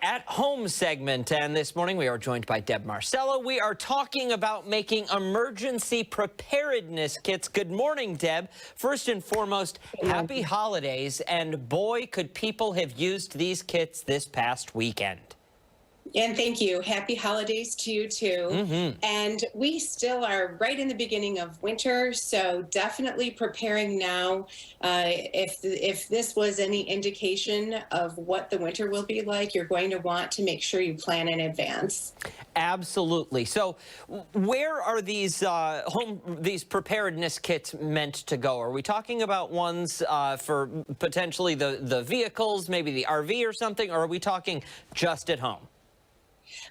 At home segment, and this morning we are joined by Deb Marcello. We are talking about making emergency preparedness kits. Good morning, Deb. First and foremost, happy holidays, and boy, could people have used these kits this past weekend. And thank you. Happy holidays to you too. And we still are right in the beginning of winter, so definitely preparing now. If this was any indication of what the winter will be like, you're going to want to make sure you plan in advance. Absolutely. So where are these these preparedness kits meant to go? Are we talking about ones for potentially the vehicles, maybe the RV or something, or are we talking just at home?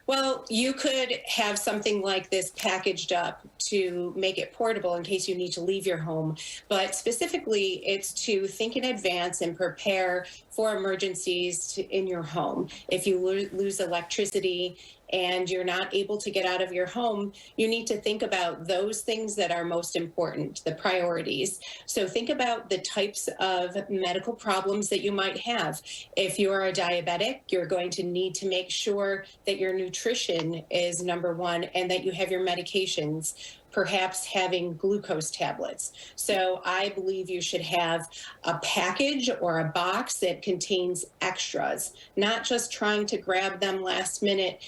Well, you could have something like this packaged up to make it portable in case you need to leave your home. But specifically, it's to think in advance and prepare for emergencies in your home. If you lose electricity and you're not able to get out of your home, you need to think about those things that are most important, the priorities. So think about the types of medical problems that you might have. If you're a diabetic, you're going to need to make sure that your nutrition is number one and that you have your medications, perhaps having glucose tablets. So I believe you should have a package or a box that contains extras, not just trying to grab them last minute.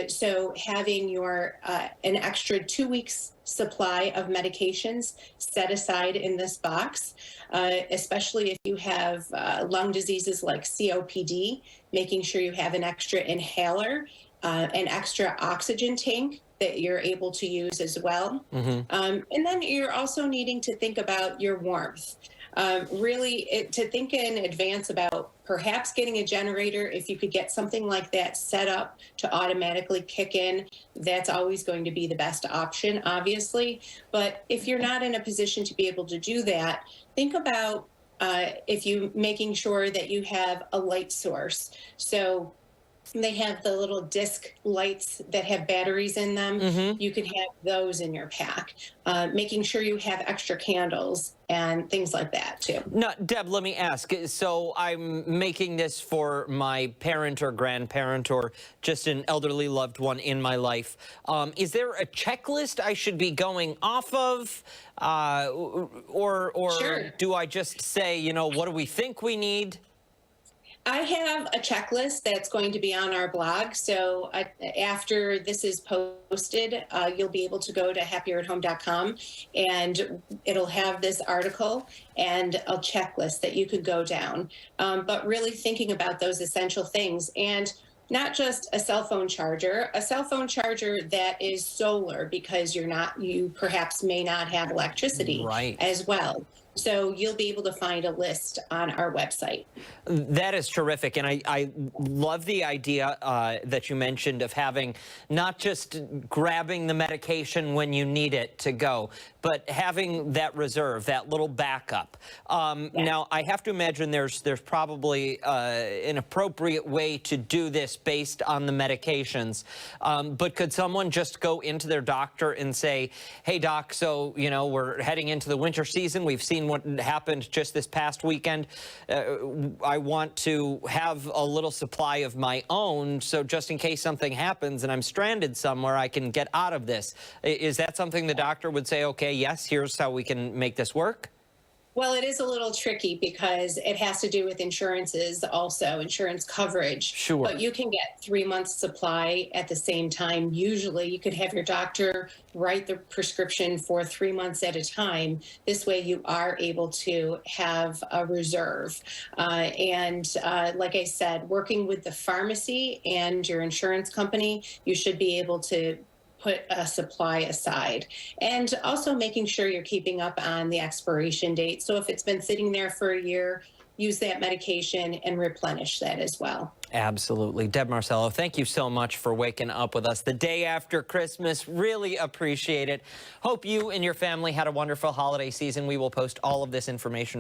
So having your an extra 2 weeks supply of medications set aside in this box, especially if you have lung diseases like COPD, making sure you have an extra inhaler, an extra oxygen tank that you're able to use as well. And then you're also needing to think about your warmth. To think in advance about perhaps getting a generator. If you could get something like that set up to automatically kick in, that's always going to be the best option, obviously. But if you're not in a position to be able to do that, think about if you making sure that you have a light source. So they have the little disc lights that have batteries in them. You can have those in your pack. Making sure you have extra candles and things like that too. Now, Deb, let me ask. So I'm making this for my parent or grandparent or just an elderly loved one in my life. Is there a checklist I should be going off of? Or Sure. do I just say, you know, what do we think we need? I have a checklist that's going to be on our blog. So after this is posted, you'll be able to go to happieratHome.com and it'll have this article and a checklist that you could go down. But really thinking about those essential things, and not just a cell phone charger that is solar, because you perhaps may not have electricity as well. So you'll be able to find a list on our website. That is terrific. And I love the idea that you mentioned of having not just grabbing the medication when you need it to go, but having that reserve, that little backup. Now, I have to imagine there's probably an appropriate way to do this based on the medications. But could someone just go into their doctor and say, hey, doc, so, you know, we're heading into the winter season. We've seen what happened just this past weekend. I want to have a little supply of my own, so just in case something happens and I'm stranded somewhere, I can get out of this. Is that something the doctor would say, okay, yes, here's how we can make this work? Well, it is a little tricky because it has to do with insurances also, insurance coverage. Sure. But you can get 3 months supply at the same time. Usually you could have your doctor write the prescription for 3 months at a time. This way you are able to have a reserve. Like I said, working with the pharmacy and your insurance company, you should be able to put a supply aside, and also making sure you're keeping up on the expiration date. So if it's been sitting there for a year, use that medication and replenish that as well. Absolutely. Deb Marcello, thank you so much for waking up with us the day after Christmas. Really appreciate it. Hope you and your family had a wonderful holiday season. We will post all of this information